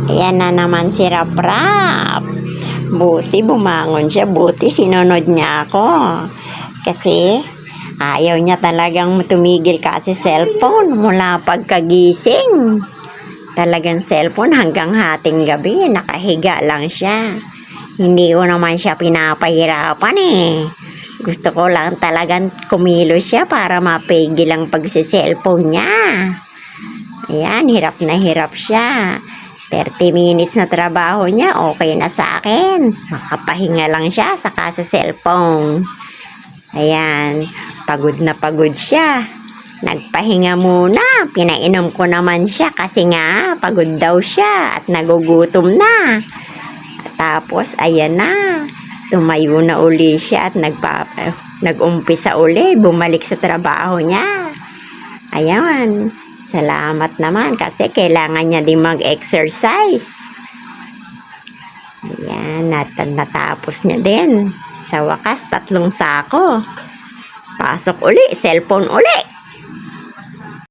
Ayan na naman si Rap-Rap. Buti bumangon siya. Buti sinunod niya ako. Kasi ayaw niya talagang tumigil kasi cellphone mula pagkagising. Talagang cellphone hanggang hating gabi. Nakahiga lang siya. Hindi ko naman siya pinapahirapan eh. Gusto ko lang talagang kumilos siya para mapigil ang pagsi-cellphone niya. Ayan, hirap na hirap siya. 30 minutes na trabaho niya, okay na sa akin. Makapahinga lang siya saka sa cellphone. Ayan, pagod na pagod siya. Nagpahinga muna. Pinainom ko naman siya kasi nga pagod daw siya at nagugutom na. Tapos, ayan na. Tumayo na uli siya at nag-umpisa uli. Bumalik sa trabaho niya. Ayan. Salamat naman kasi kailangan niya din mag-exercise. Ayan, natapos niya din. Sa wakas, 3 sako. Pasok uli, cellphone uli.